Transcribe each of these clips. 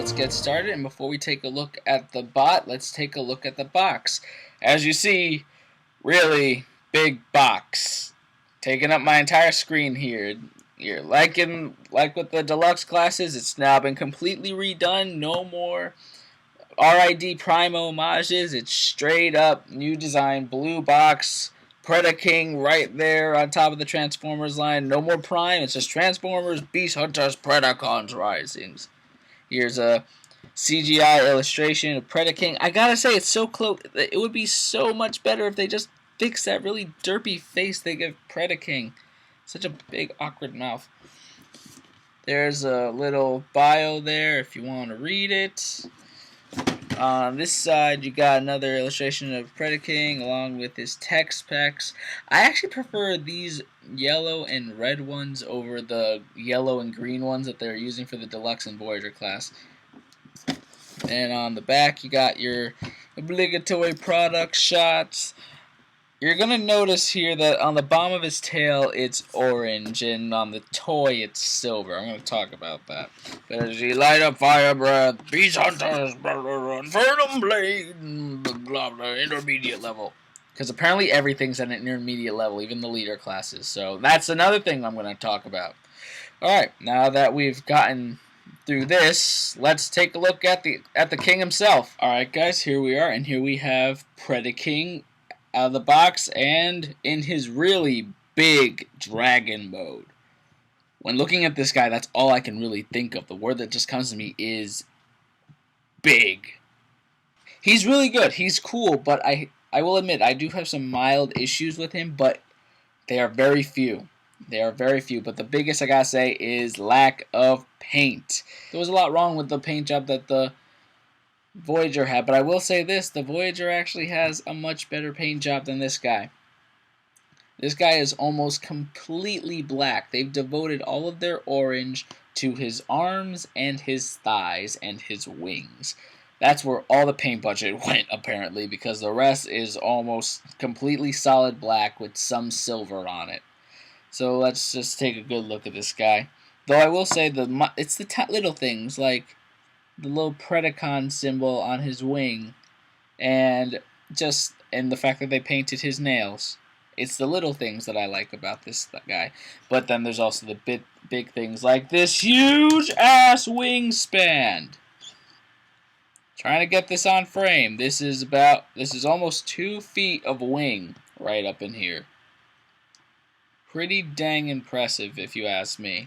let's get started. And before we take a look at the bot, let's take a look at the box. As you see, really big box, taking up my entire screen here. You're like with the deluxe classes, it's now been completely redone. No more RID Prime homages. It's straight up new design, blue box. Predaking right there on top of the Transformers line. No more Prime. It's just Transformers, Beast Hunters, Predacons, Risings. Here's a CGI illustration of Predaking. I gotta say, it's so close. It would be so much better if they just fixed that really derpy face they give Predaking. Such a big, awkward mouth. There's a little bio there if you want to read it. On this side, you got another illustration of Predaking along with his tech specs. I actually prefer these yellow and red ones over the yellow and green ones that they're using for the Deluxe and Voyager class. And on the back, you got your obligatory product shots. You're going to notice here that on the bottom of his tail, it's orange, and on the toy, it's silver. I'm going to talk about that. But as you light up fire breath, beast hunters, infernum blade, blah, blah, intermediate level. Because apparently everything's at an intermediate level, even the leader classes. So that's another thing I'm going to talk about. Alright, now that we've gotten through this, let's take a look at the king himself. Alright guys, here we are, and here we have Predaking out of the box and in his really big dragon mode. When looking at this guy, that's all I can really think of. The word that just comes to me is big. He's really good. He's cool, but I will admit I do have some mild issues with him, but they are very few. They are very few, but the biggest I gotta say is lack of paint. There was a lot wrong with the paint job that the Voyager had, but I will say this, the Voyager actually has a much better paint job than this guy. This guy is almost completely black. They've devoted all of their orange to his arms and his thighs and his wings. That's where all the paint budget went, apparently, because the rest is almost completely solid black with some silver on it. So let's just take a good look at this guy. Though I will say it's the little things, like the little Predacon symbol on his wing, and the fact that they painted his nails. It's the little things that I like about this guy. But then there's also the big things like this huge ass wingspan. Trying to get this on frame. This is almost 2 feet of wing right up in here. Pretty dang impressive if you ask me.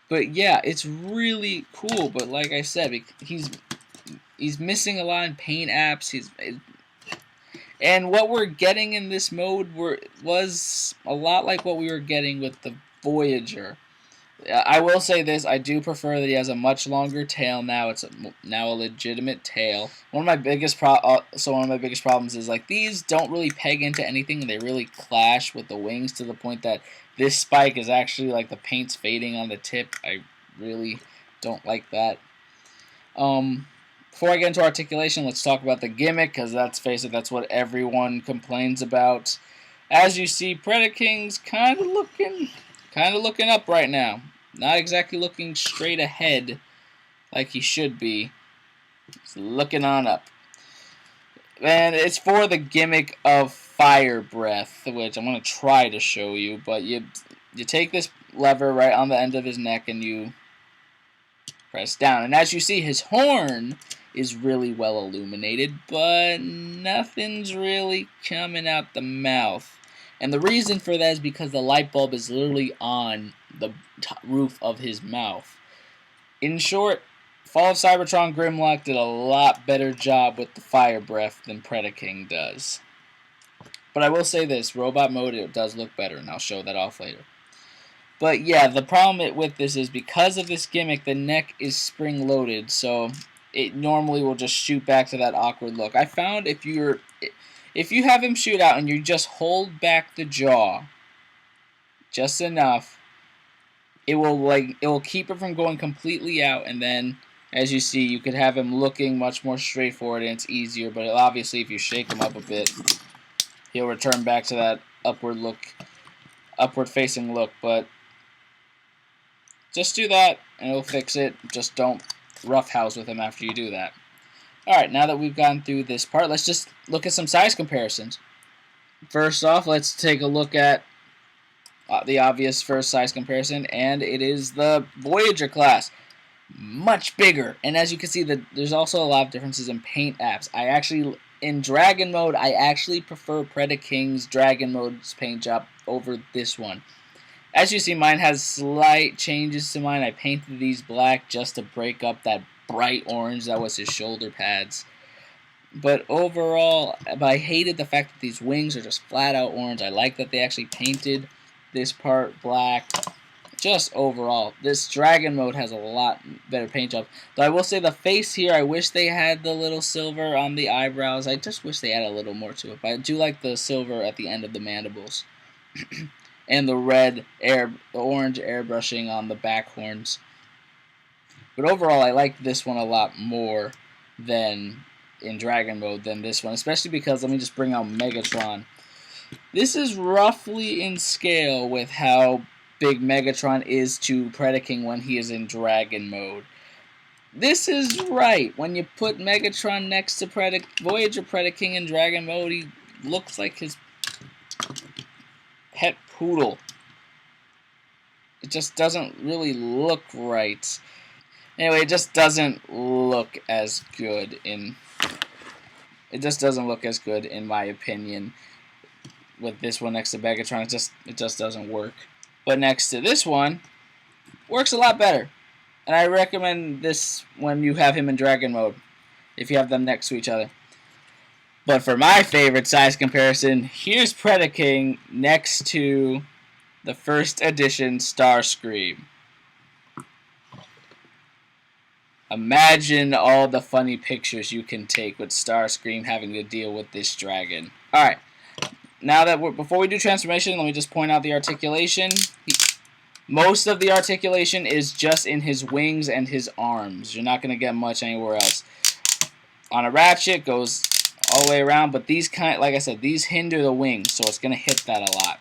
But yeah, it's really cool. But like I said, he's missing a lot in paint apps. And what we're getting in this mode was a lot like what we were getting with the Voyager. I will say this: I do prefer that he has a much longer tail now. It's now a legitimate tail. One of my biggest problems is like these don't really peg into anything. They really clash with the wings to the point that this spike is actually like the paint's fading on the tip. I really don't like that. Before I get into articulation, let's talk about the gimmick, because that's what everyone complains about. As you see, Predaking's kind of looking up right now. Not exactly looking straight ahead like he should be. He's looking on up. And it's for the gimmick of fire breath, which I'm going to try to show you. But you take this lever right on the end of his neck and you press down. And as you see, his horn is really well illuminated, but nothing's really coming out the mouth. And the reason for that is because the light bulb is literally on the roof of his mouth. In short, Fall of Cybertron Grimlock did a lot better job with the fire breath than Predaking does. But I will say this, robot mode, it does look better, and I'll show that off later. But yeah, the problem with this is because of this gimmick, the neck is spring-loaded, so it normally will just shoot back to that awkward look. I found if you have him shoot out and you just hold back the jaw just enough, it will keep it from going completely out, and then as you see, you could have him looking much more straightforward and it's easier, but obviously if you shake him up a bit, he'll return back to that upward facing look. But just do that and it'll fix it. Just don't roughhouse with him after you do that. Alright, now that we've gone through this part, let's just look at some size comparisons. First off, let's take a look at the obvious first size comparison, and it is the Voyager class. Much bigger, and as you can see, there's also a lot of differences in paint apps. In Dragon Mode, I actually prefer Predaking's Dragon Mode's paint job over this one. As you see, mine has slight changes to mine. I painted these black just to break up that bright orange that was his shoulder pads. But overall, I hated the fact that these wings are just flat out orange. I like that they actually painted this part black. Just overall, this Dragon Mode has a lot better paint job. Though I will say the face here, I wish they had the little silver on the eyebrows. I just wish they had a little more to it. But I do like the silver at the end of the mandibles. And the orange airbrushing on the back horns. But overall, I like this one a lot more than in Dragon Mode than this one. Especially because, let me just bring out Megatron. This is roughly in scale with how big Megatron is to Predaking when he is in Dragon Mode. This is right. When you put Megatron next to Voyager Predaking in Dragon Mode, he looks like his pet poodle. It just doesn't really look right. Anyway, it just doesn't look as good in my opinion with this one next to Megatron. It just doesn't work. But next to this one, works a lot better. And I recommend this when you have him in Dragon Mode, if you have them next to each other. But for my favorite size comparison, here's Predaking next to the first edition Starscream. Imagine all the funny pictures you can take with Starscream having to deal with this dragon. Alright. Now that before we do transformation, let me just point out the articulation. Most of the articulation is just in his wings and his arms. You're not going to get much anywhere else. On a Ratchet, goes all the way around, but these like I said, these hinder the wings, so it's going to hit that a lot.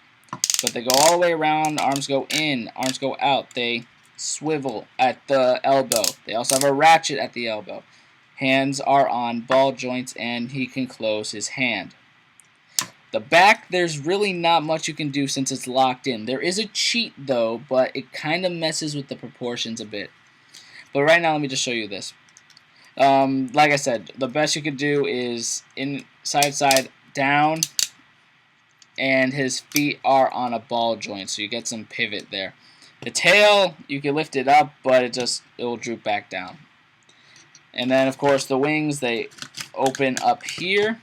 But they go all the way around, arms go in, arms go out. They swivel at the elbow. They also have a ratchet at the elbow. Hands are on ball joints, and he can close his hand. The back, there's really not much you can do since it's locked in. There is a cheat, though, but it kind of messes with the proportions a bit. But right now, let me just show you this. Like I said, the best you can do is in side, down, and his feet are on a ball joint, so you get some pivot there. The tail, you can lift it up, but it will droop back down. And then, of course, the wings, they open up here.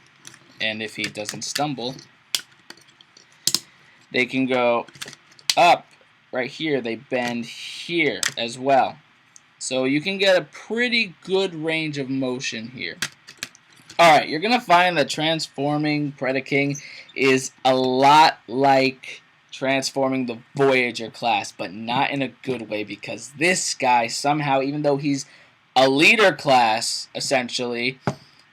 And if he doesn't stumble, they can go up right here. They bend here as well. So you can get a pretty good range of motion here. Alright, you're going to find that transforming Predaking is a lot like transforming the Voyager class, but not in a good way, because this guy somehow, even though he's a leader class, essentially,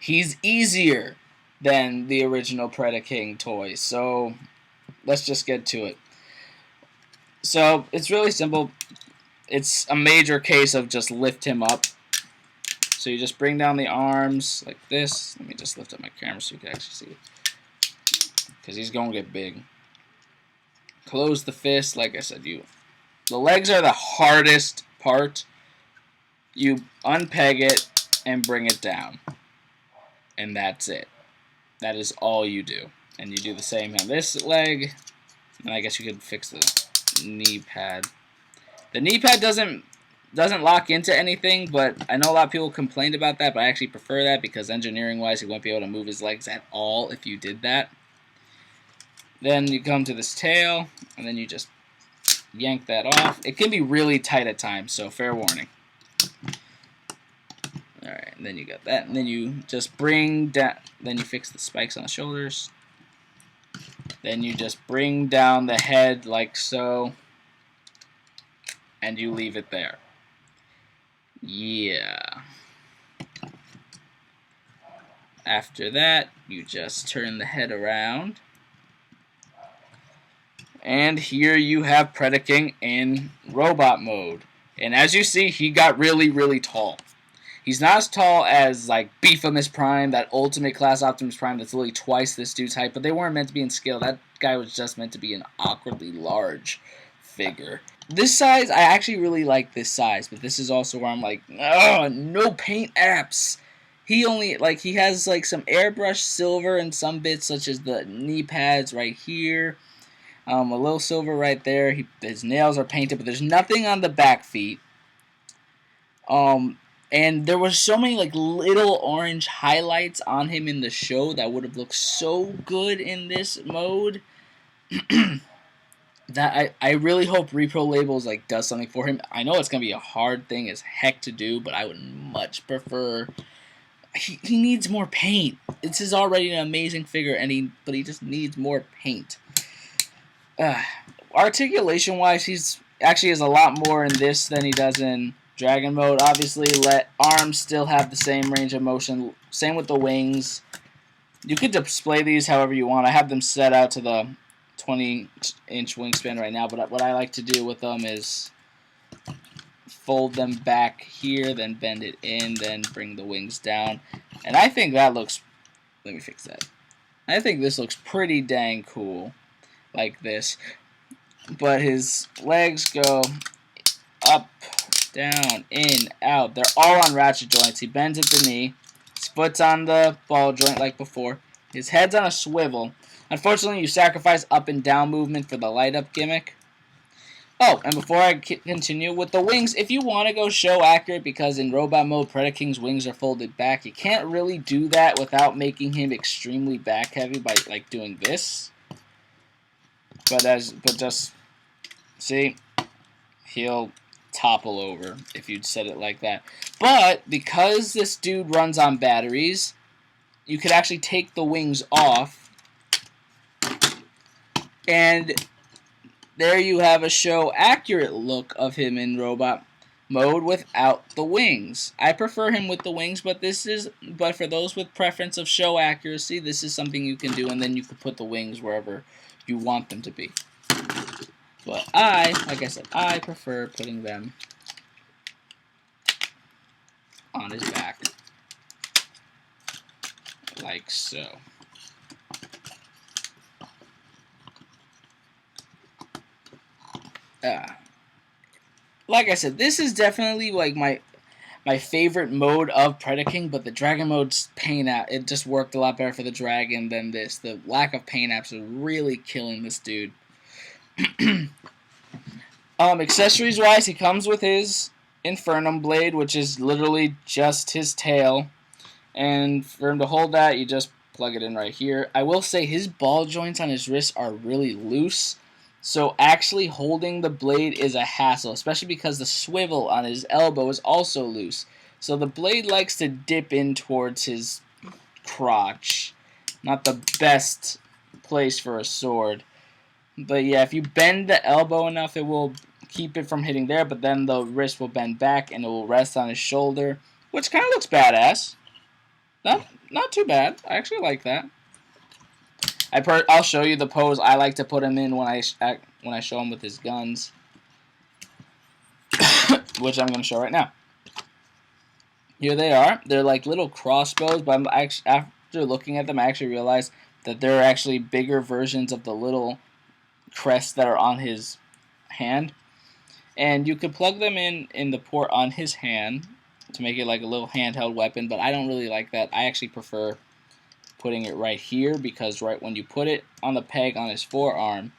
he's easier than the original Predaking toys. So let's just get to it. So it's really simple. It's a major case of just lift him up. So you just bring down the arms like this. Let me just lift up my camera so you can actually see it, because he's going to get big. Close the fist. Like I said, the legs are the hardest part. You unpeg it and bring it down, and that's it. That is all you do. And you do the same on this leg. And I guess you could fix the knee pad. The knee pad doesn't lock into anything, but I know a lot of people complained about that, but I actually prefer that because engineering-wise, he won't be able to move his legs at all if you did that. Then you come to this tail, and then you just yank that off. It can be really tight at times, so fair warning. Alright, and then you got that, and then you just bring down, then you fix the spikes on the shoulders. Then you just bring down the head like so, and you leave it there. Yeah. After that, you just turn the head around. And here you have Predaking in robot mode. And as you see, he got really, really tall. He's not as tall as like Beefimus Prime, that ultimate class Optimus Prime that's literally twice this dude's height, but they weren't meant to be in scale. That guy was just meant to be an awkwardly large figure. This size, I actually really like this size, but this is also where I'm like, oh, no paint apps. He has like some airbrush silver and some bits such as the knee pads right here. A little silver right there. His nails are painted, but there's nothing on the back feet. And there was so many like little orange highlights on him in the show that would have looked so good in this mode. That I really hope Repro Labels like does something for him. I know it's gonna be a hard thing as heck to do, but I would much prefer. He needs more paint. This is already an amazing figure, but he just needs more paint. Articulation wise, he's actually has a lot more in this than he does in Dragon mode. Obviously, let arms still have the same range of motion. Same with the wings. You could display these however you want. I have them set out to the 20-inch wingspan right now, but what I like to do with them is fold them back here, then bend it in, then bring the wings down. And I think that looks... Let me fix that. I think this looks pretty dang cool like this. But his legs go up, down, in, out. They're all on ratchet joints. He bends at the knee. His foot's on the ball joint like before. His head's on a swivel. Unfortunately, you sacrifice up and down movement for the light up gimmick. Oh, and before I continue with the wings, if you want to go show accurate, because in robot mode, Predaking's wings are folded back, you can't really do that without making him extremely back heavy by like doing this. But just see, he'll topple over if you'd set it like that. But because this dude runs on batteries, you could actually take the wings off, and there you have a show accurate look of him in robot mode without the wings. I prefer him with the wings, but for those with preference of show accuracy, this is something you can do, and then you can put the wings wherever you want them to be. But like I said, I prefer putting them on his back, like so. Like I said, this is definitely like my favorite mode of Predaking, but the Dragon mode's paint app, it just worked a lot better for the Dragon than this. The lack of paint apps is really killing this dude. Accessories wise, he comes with his Infernum Blade, which is literally just his tail. And for him to hold that, you just plug it in right here. I will say his ball joints on his wrists are really loose, so actually holding the blade is a hassle, especially because the swivel on his elbow is also loose. So the blade likes to dip in towards his crotch. Not the best place for a sword. But yeah, if you bend the elbow enough, it will keep it from hitting there, but then the wrist will bend back and it will rest on his shoulder, which kind of looks badass. Not too bad. I actually like that. I'll show you the pose I like to put him in when I show him with his guns, which I'm going to show right now. Here they are. They're like little crossbows, but after looking at them, I actually realized that they're actually bigger versions of the little crests that are on his hand. And you could plug them in the port on his hand to make it like a little handheld weapon, but I don't really like that. I actually prefer putting it right here, because right when you put it on the peg on his forearm,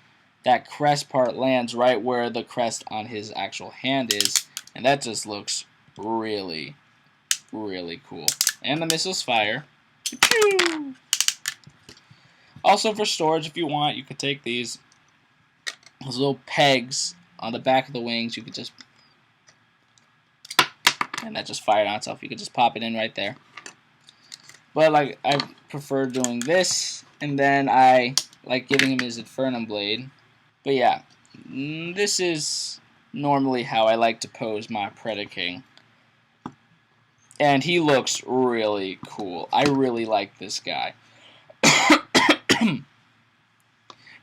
that crest part lands right where the crest on his actual hand is, and that just looks really, really cool. And the missiles fire. Also, for storage, if you want, you could take those little pegs on the back of the wings. You could just, and that just fired on itself. You could just pop it in right there. But like, I prefer doing this, and then I like giving him his Infernum Blade. But yeah, this is normally how I like to pose my Predaking. And he looks really cool. I really like this guy.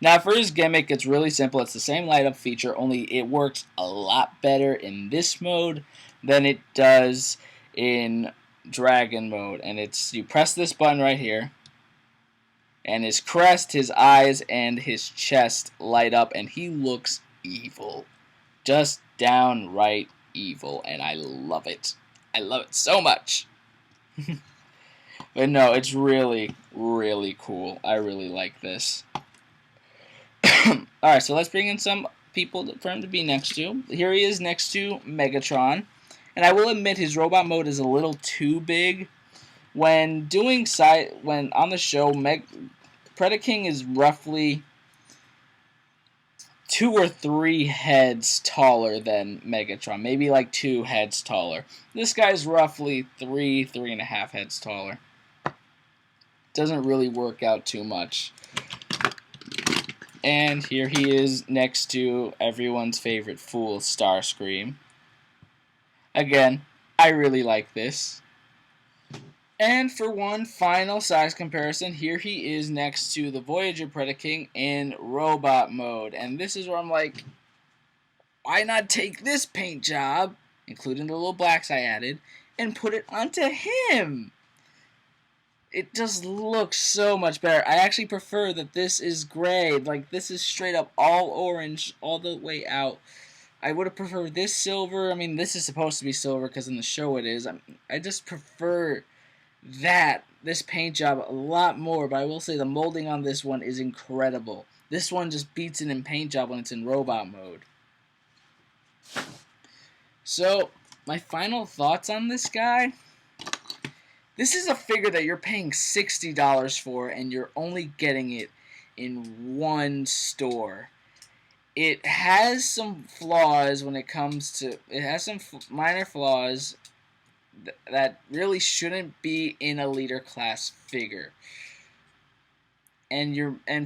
Now, for his gimmick, it's really simple. It's the same light up feature, only it works a lot better in this mode than it does in Dragon mode. And it's you press this button right here, and his crest, his eyes, and his chest light up, and he looks evil. Just downright evil, and I love it. I love it so much. But no, it's really, really cool. I really like this. Alright, so let's bring in some people for him to be next to. Here he is next to Megatron. And I will admit his robot mode is a little too big. When on the show, Predaking is roughly 2 or 3 heads taller than Megatron. Maybe like 2 heads taller. This guy's roughly 3.5 heads taller. Doesn't really work out too much. And here he is next to everyone's favorite fool, Starscream. Again, I really like this. And for one final size comparison, here he is next to the Voyager Predaking in robot mode. And this is where I'm like, why not take this paint job, including the little blacks I added, and put it onto him? It just looks so much better. I actually prefer that this is gray. Like, this is straight up all orange all the way out. I would have preferred this silver. I mean, this is supposed to be silver because in the show it is. I just prefer this paint job a lot more, but I will say the molding on this one is incredible. This one just beats it in paint job when it's in robot mode. So, my final thoughts on this guy. This is a figure that you're paying $60 for, and you're only getting it in one store. It has some flaws when it comes to... It has some minor flaws that really shouldn't be in a leader class figure. And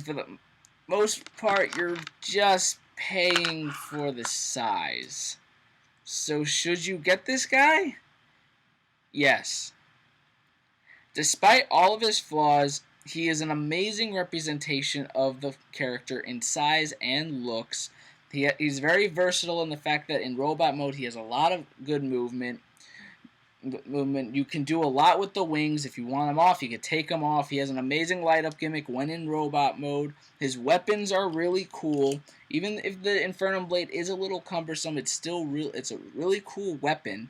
for the most part, you're just paying for the size. So should you get this guy? Yes. Despite all of his flaws, he is an amazing representation of the character in size and looks. He's very versatile in the fact that in robot mode he has a lot of good movement. You can do a lot with the wings. If you want them off, you can take them off. He has an amazing light-up gimmick when in robot mode. His weapons are really cool. Even if the Inferno Blade is a little cumbersome, it's a really cool weapon.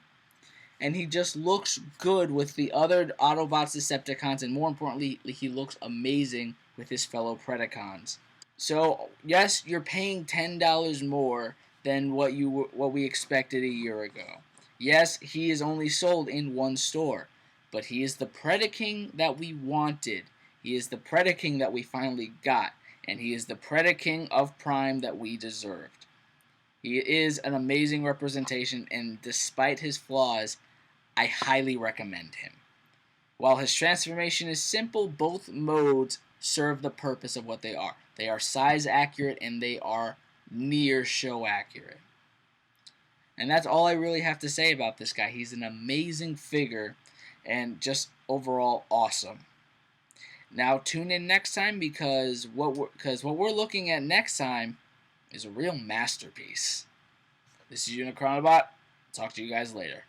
And he just looks good with the other Autobots, Decepticons, and more importantly, he looks amazing with his fellow Predacons. So, yes, you're paying $10 more than what we expected a year ago. Yes, he is only sold in one store, but he is the Predaking that we wanted. He is the Predaking that we finally got, and he is the Predaking of Prime that we deserved. He is an amazing representation, and despite his flaws, I highly recommend him. While his transformation is simple, both modes serve the purpose of what they are. They are size accurate, and they are near show accurate. And that's all I really have to say about this guy. He's an amazing figure, and just overall awesome. Now tune in next time because what we're looking at next time is a real masterpiece. This is Unicronobot. Talk to you guys later.